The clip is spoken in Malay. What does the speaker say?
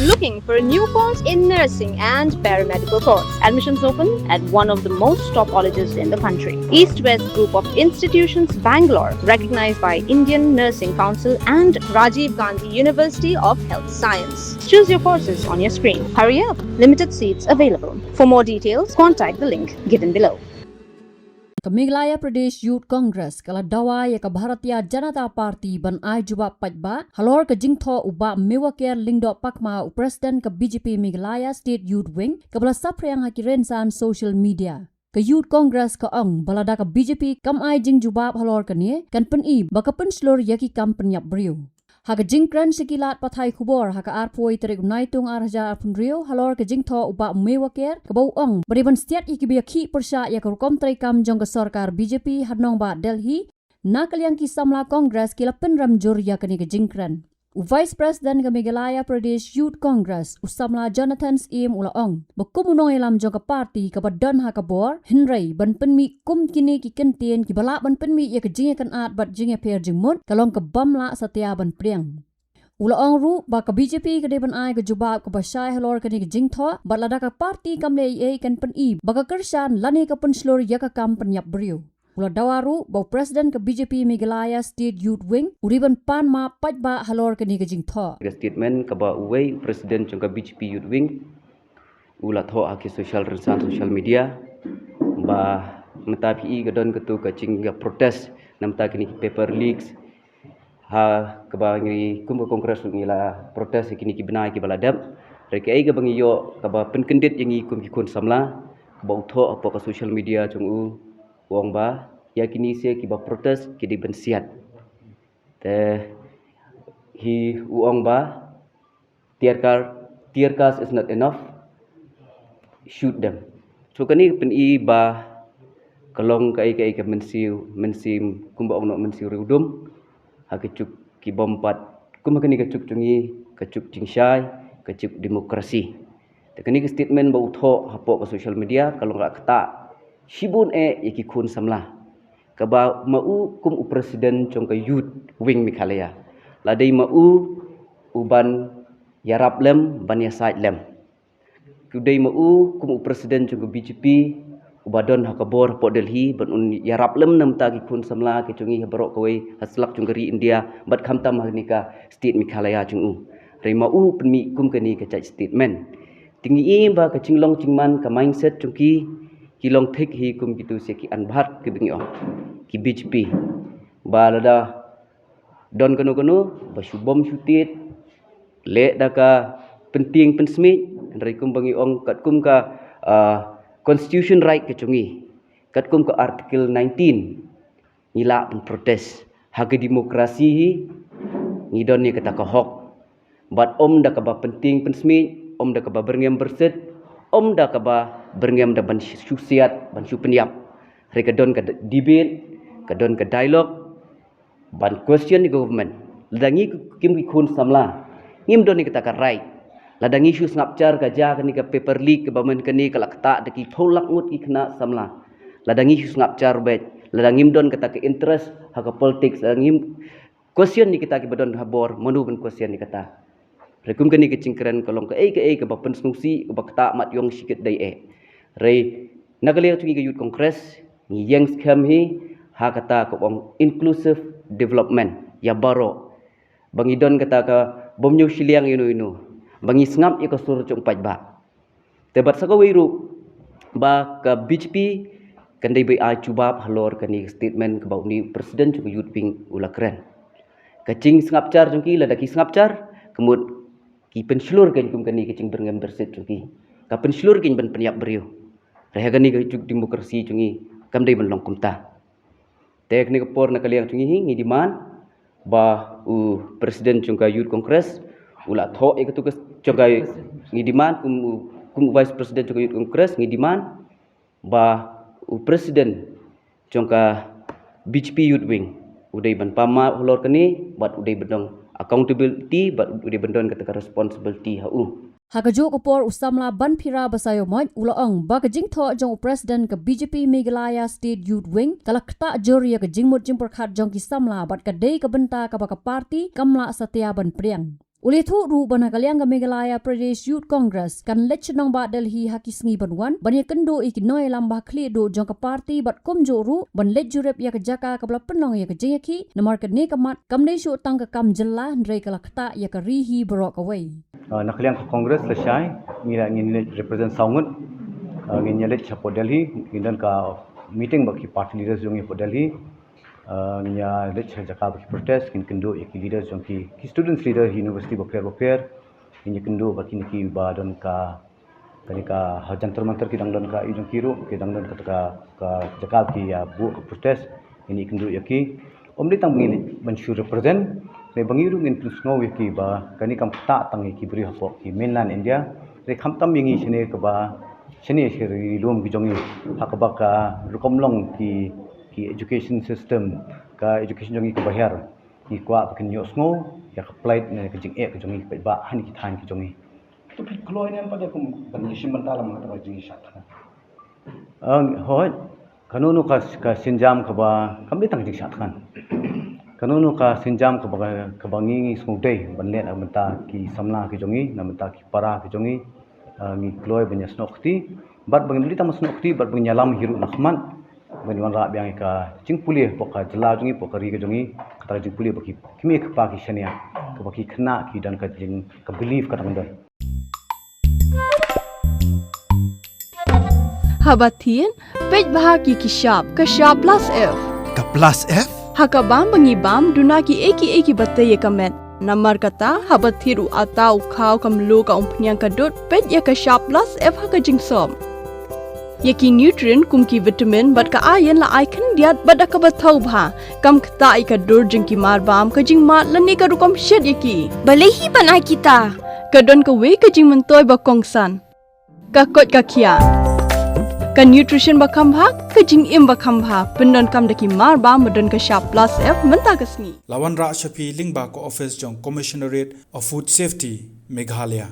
Looking for a new course in nursing and paramedical course? Admissions open at one of the most top colleges in the country. East West Group of Institutions, Bangalore, recognized by Indian Nursing Council and Rajiv Gandhi University of Health Science. Choose your courses on your screen. Hurry up, limited seats available. For more details, contact the link given below. Meghalaya Pradesh Youth Congress kala dawa ya ka Bharatiya Janata Party ban ai juba pajba halor ka jingtho uba mewaker lingdo pakma u president ka BJP Meghalaya State Youth Wing ka bala saprang hakiren san social media ka Youth Congress ka ong balada ka BJP kam ai jing juba halor ka ni kan pen I baka pen slor yaki kam pen yap briu Haka jingkran sikilat pathai kubor haka arpoi terik naitung arja arpun rio halor ke jingtho uba mewaker kabau ong beriban setiat ikibia ki persya ya kerukom trekam jong ke sarkar BJP hadnong ba Delhi nakaliang ki samla kongres kila penram jur ya kini ke jingkran Vice President ke Meghalaya Pradesh Youth Congress usamla Jonathan Im ula ong bakumunong ilam jong ke parti ke badan haka bor Henry ban penmi kum kini ki kentien ki balak ban penmi ya ke jinge kan at bat jinge per jingmut kalong ke bamla setia ban priang Ula ong ru ba ka BJP ke deban ai ke jubab ke basai halor ke ni ke jingtho bat lada ka parti kam le ai kan pen I ba ka kersan lani ka pen slor ya ka kam pen yap beriu Ula dawaru bau Presiden ke BJP Meghalaya State Youth Wing uriban pan ma pajba halor ke ni ke jingtho statement ka ba uway Presiden jong ka BJP Youth Wing ula tho aki social media ba matapi ga don ketu ka jing ga protes namta kini paper leaks ha ka ba ngi kum kongres ngi la protes kini ki benai ki baladap reke ai ga bangi yo ka ba penkendit yang kum ki kun samla ba utho apa ka social media jong u wong ba yakini se ki ba protes ki di bensiat te hi uong ba tear gas is not enough shoot them so kani pen I ba kalong kai ka mensim kumba ono mensiu rudum ha kecuk ki bompat kum kani kecuk tungi kecuk jingshai kecuk demokrasi te kani statement ba utho hapo ka social media kalong ra kata Shibun yaki kun samla kaba mau kum u presiden jong ka youth wing Meghalaya ladai mau uban yarap lem ban ya side lem kudai mau kum u presiden jong ka BJP ubadon hakabor po Delhi ban un yarap lem nam ta ki kun samla ki chungi habarok kawai haslak jongari India bat khamtam hanika state Meghalaya jong u rei mau penmi kum kani ka chai statement tingi ba ka chinglong chingman ka mindset chungki kilong thik hi kum gitu se ki anbhat ki bingi ong ki BJP balada don kono ba subom syutit le daka penting pensmi rai kum bangi ong kat kum ka constitution right ke chungi kat kum ka article 19 ngila pen protes hak demokrasi hi ngidon ni kata ka hok bat om da ka ba penting pensmi om da ka ba berngem berset om da ka ba berngem da ban syusiat ban syupeniap reka don ka debate ka don ka dialog ban question the government ladangi kim ki khun samla ngim don ni kata ka right ladangi shu ngapchar ka ja ka ni ka paper leak ka bamen ka ni ka lakta de ki tholak ngut ki khna samla ladangi shu ngapchar bet ladangim don kata ka interest ha ka politics ngim question ni kita ki badon habor manu ban question ni kata rekum kani ke cingkran kolong ke ka bapen snusi ke bakta mat yong sikit dai rei nagale tungi ke youth congress ni yang scam hi ha kata ko bang inclusive development ya baro bangidon kata ka bomnyu siliang inu bangi sngap ko sur chung pajba tebat sakawiru ba ka BJP kandai bai a cubab halor kani statement ke bau ni presiden chung youth wing ula keren kacing sngapcar jungki ladaki sngapcar kemud ki penslur kan kum kani kecing berngam berset chungi ka penslur kin ban peniap beriu reha kani juk demokrasi chungi kam dei ban long kumta teknik por na kaliang chungi ngi diman ba u presiden chungka youth congress ula tho e ketugas chungka ngi diman kum vice president chungka youth congress ngi diman ba u presiden chungka BJP youth wing udai ban pama holor kani bat udai bedong accountability but udah bendon kata responsibility hau Hakajo kopor usamla ban pira basayo moj ulaong baka jingtho jong president ke BJP Meghalaya State Youth Wing kalak ta joria ke jingmut jingperkhat jong ki samla bat ka dei ke benta ka baka parti kamla setia ban priang Uli thu ru bana kalyang Meghalaya Pradesh Youth Congress kan lechnong ba Delhi hakisngi banwan bani kendo ikinoi lamba kli do jongka party bat komjo ru ban lejurep ya kejaka kabla penong ya kejeki namar kene kamat kamne shu tang ka kam jella ndrei kala khata ya ka rihi borok away Nakaliang Congress selesai ngin represent saungut ngin nyelet chapo Delhi ngidan ka meeting baki party leaders jong po Delhi nya let jaka baki protest kin kendo ek leaders jong ki students leader university boker kin kendo baki niki ba don ka kanika jantar mantar ki dang don ka ijong kiru ki dang don ka jaka ki ya bu protest ini kendo yaki omli tang ngin mensure represent re bangiru ngin tusno yaki ba kanika ta tang ki bri hapo ki mainland India re khamtam yingi sine ka ba sini seri lom ki jongi hakaba ka rukomlong ki education system ka education jongi ka bahar ki kwa kin yosngo ya applied ne ka jing e ka jongi ba han ki than ki jongi to kloy ne pada kum banishim mentala ma ta jing shat hoi kanunu ka sinjam ka ba kambi tang jing shat kan kanunu ka sinjam ka ba ka bangi smudai banlet amenta ki samla ki jongi namenta ki para ki jongi ngi kloy banya snokti bat bangi tamas snokti bat bangi nyalam hiru nakhman bani wan ra byang ka jingpuli poka jela jongi pokari ka jongi kata jingpuli baki kimi ka pa ki shania ka baki khna ki dan ka jing ka believe ka tang dai Habatin pej bahaki kishap kashap plus F Ka plus F? hakabam bangi bam duna ki eki batte ye kamet namar kata habathiru atau khau kamlu ka umpnyang kadut pej ya kashap plus F haka jingsom Yaki nutrient kumki vitamin bat ka iron la icon diat bat ka bathau bha kam khta ka dur jingki mar bam ka jing mat lani ka rukom shed yaki balehi banai kita ka don ka we ka jing mentoy ba kongsan ka kot ka khia ka nutrition ba kham bha ka jing im ba kham bha pendon kam daki mar bam badon ka sharp plus F menta kasni Lawan Ra Shafi Lingba ko office jong Commissionerate of Food Safety Meghalaya